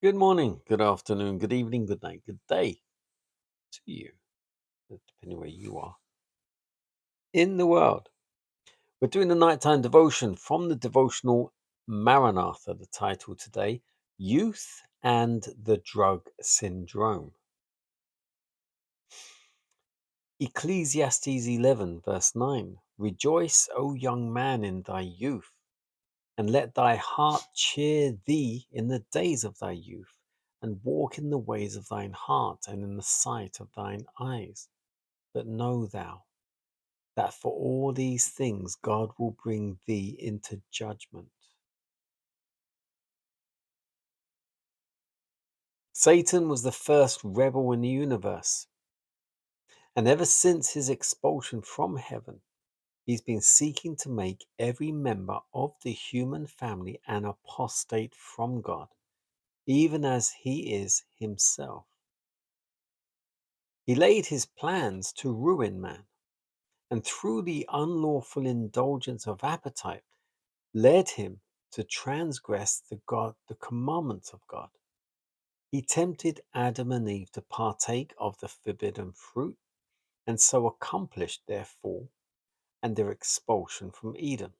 Good morning, good afternoon, good evening, good night, good day to you, depending where you are in the world. We're doing the nighttime devotion from the devotional Maranatha, the title today, Youth and the Drug Syndrome. Ecclesiastes 11, verse 9. Rejoice, O young man, in thy youth, and let thy heart cheer thee in the days of thy youth, and walk in the ways of thine heart and in the sight of thine eyes. But know thou that for all these things God will bring thee into judgment. Satan was the first rebel in the universe, and ever since his expulsion from heaven, he's been seeking to make every member of the human family an apostate from God, even as he is himself. He laid his plans to ruin man, and through the unlawful indulgence of appetite, led him to transgress the commandments of God. He tempted Adam and Eve to partake of the forbidden fruit, and so accomplished their fall and their expulsion from Eden.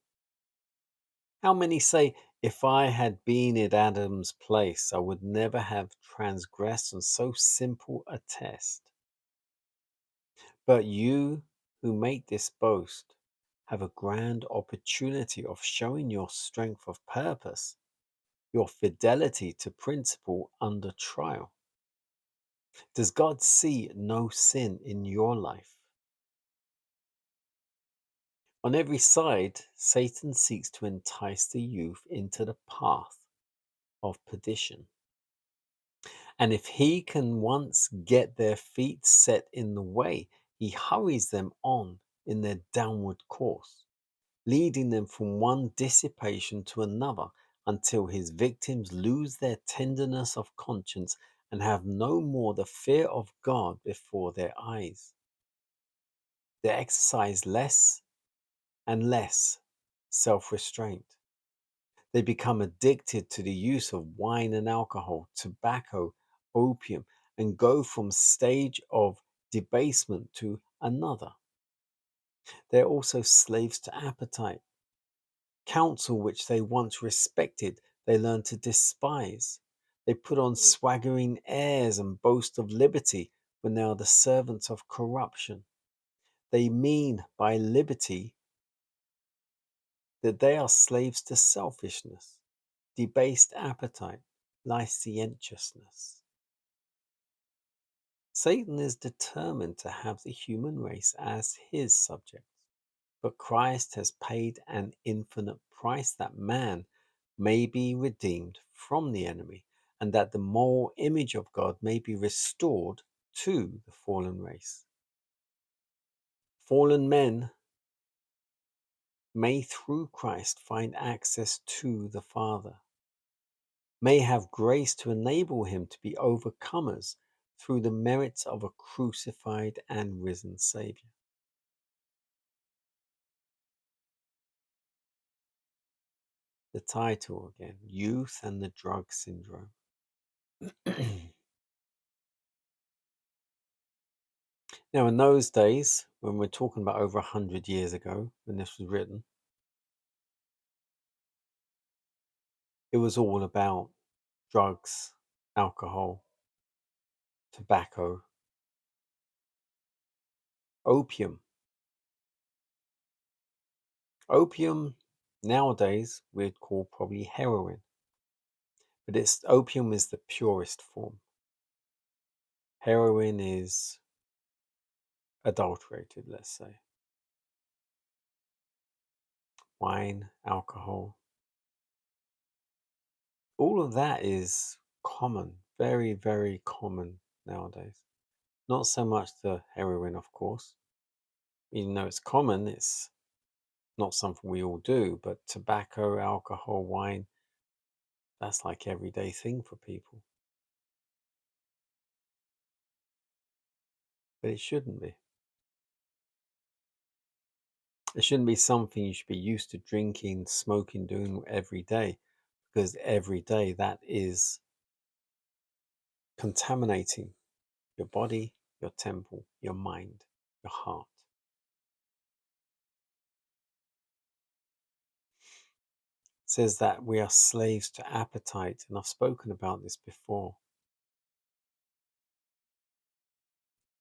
How many say, if I had been in Adam's place, I would never have transgressed on so simple a test? But you who make this boast have a grand opportunity of showing your strength of purpose, your fidelity to principle under trial. Does God see no sin in your life? On every side, Satan seeks to entice the youth into the path of perdition. And if he can once get their feet set in the way, he hurries them on in their downward course, leading them from one dissipation to another until his victims lose their tenderness of conscience and have no more the fear of God before their eyes. They exercise less and less self restraint. They become addicted to the use of wine and alcohol, tobacco, opium, and go from stage of debasement to another. They are also slaves to appetite. Counsel which they once respected, they learn to despise. They put on swaggering airs and boast of liberty when they are the servants of corruption. They mean by liberty that they are slaves to selfishness, debased appetite, licentiousness. Satan is determined to have the human race as his subjects, but Christ has paid an infinite price that man may be redeemed from the enemy and that the moral image of God may be restored to the fallen race. Fallen men may through Christ find access to the Father, may have grace to enable him to be overcomers through the merits of a crucified and risen Savior. The title again, Youth and the Drug Syndrome. Now, in those days, when we're talking about over 100 years ago, when this was written, it was all about drugs, alcohol, tobacco, opium. Opium, nowadays, we'd call probably heroin, but opium is the purest form. Heroin is adulterated, let's say. Wine, alcohol, all of that is common, very, very common nowadays. Not so much the heroin, of course. Even though it's common, it's not something we all do, but tobacco, alcohol, wine, that's like everyday thing for people. But it shouldn't be. It shouldn't be something you should be used to drinking, smoking, doing every day, because every day that is contaminating your body, your temple, your mind, your heart. It says that we are slaves to appetite, and I've spoken about this before.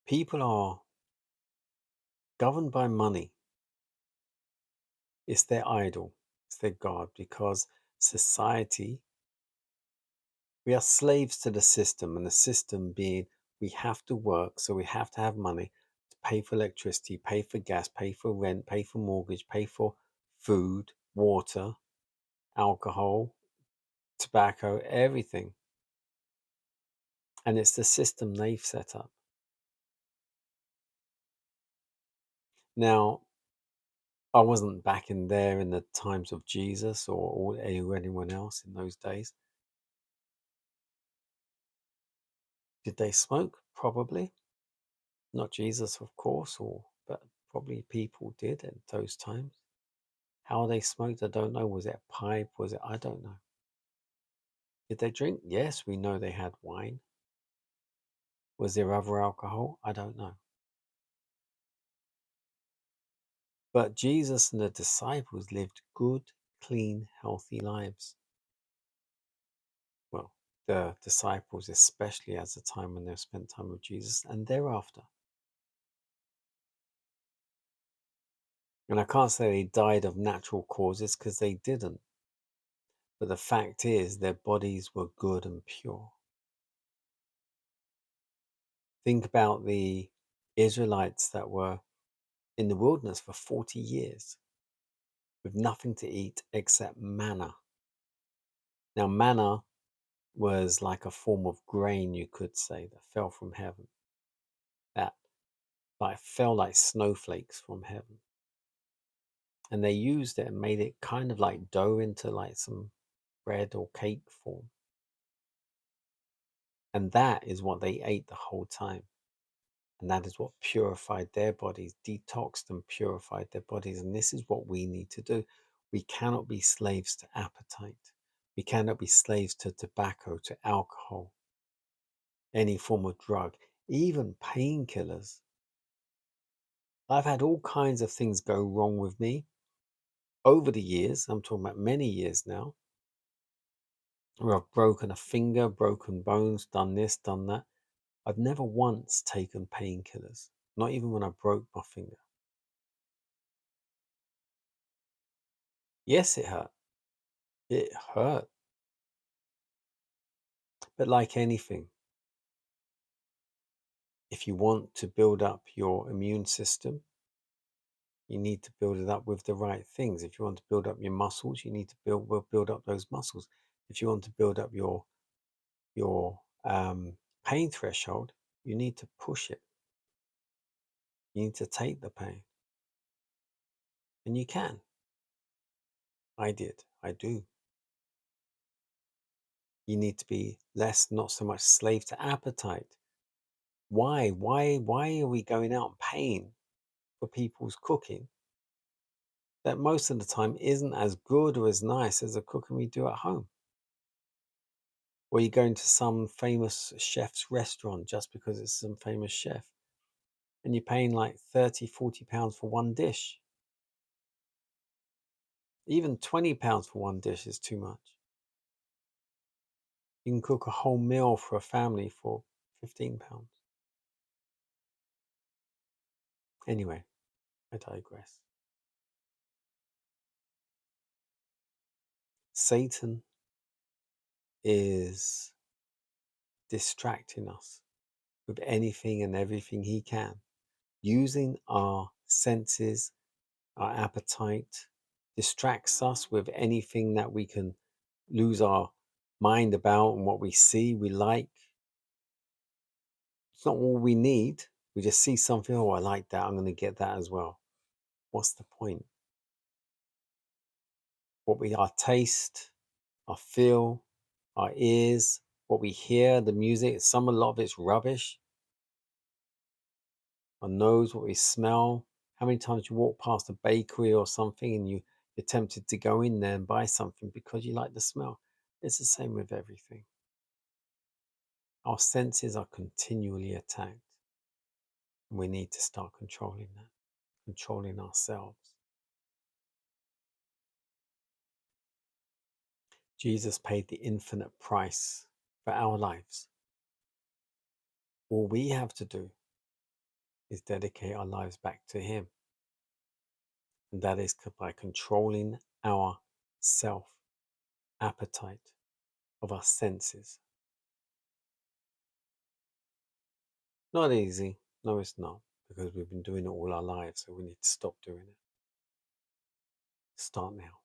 People are governed by money. It's their idol, it's their God, because society, we are slaves to the system, and the system being we have to work, so we have to have money to pay for electricity, pay for gas, pay for rent, pay for mortgage, pay for food, water, alcohol, tobacco, everything. And it's the system they've set up. Now, I wasn't back in there in the times of Jesus or anyone else in those days. Did they smoke? Probably. Not Jesus, of course, but probably people did at those times. How they smoked, I don't know. Was it a pipe? I don't know. Did they drink? Yes, we know they had wine. Was there other alcohol? I don't know. But Jesus and the disciples lived good, clean, healthy lives. Well, the disciples, especially as the time when they spent time with Jesus and thereafter. And I can't say they died of natural causes because they didn't. But the fact is, their bodies were good and pure. Think about the Israelites that were in the wilderness for 40 years with nothing to eat except manna. Now, manna was like a form of grain, you could say, that fell from heaven, that fell like snowflakes from heaven. And they used it and made it kind of like dough into like some bread or cake form. And that is what they ate the whole time. And that is what purified their bodies, detoxed and purified their bodies. And this is what we need to do. We cannot be slaves to appetite. We cannot be slaves to tobacco, to alcohol, any form of drug, even painkillers. I've had all kinds of things go wrong with me over the years. I'm talking about many years now, where I've broken a finger, broken bones, done this, done that. I've never once taken painkillers, not even when I broke my finger. Yes, it hurt. It hurt. But like anything, if you want to build up your immune system, you need to build it up with the right things. If you want to build up your muscles, you need to build up those muscles. If you want to build up your pain threshold, you need to push it. You need to take the pain, and you can. I did. I do. You need to be less, not so much slave to appetite. Why? Why are we going out and paying for people's cooking that most of the time isn't as good or as nice as the cooking we do at home? Or you go into some famous chef's restaurant just because it's some famous chef and you're paying like 30, 40 pounds for one dish. Even 20 pounds for one dish is too much. You can cook a whole meal for a family for 15 pounds. Anyway, I digress. Satan is distracting us with anything and everything he can, using our senses, our appetite, distracts us with anything that we can lose our mind about and what we see, we like. It's not all we need. We just see something, oh, I like that, I'm going to get that as well. What's the point? Our taste, our feel, our ears, what we hear, the music, a lot of it's rubbish. Our nose, what we smell. How many times you walk past a bakery or something and you're tempted to go in there and buy something because you like the smell? It's the same with everything. Our senses are continually attacked. And we need to start controlling that, controlling ourselves. Jesus paid the infinite price for our lives. All we have to do is dedicate our lives back to Him. And that is by controlling our self appetite of our senses. Not easy. No, it's not. Because we've been doing it all our lives. So we need to stop doing it. Start now.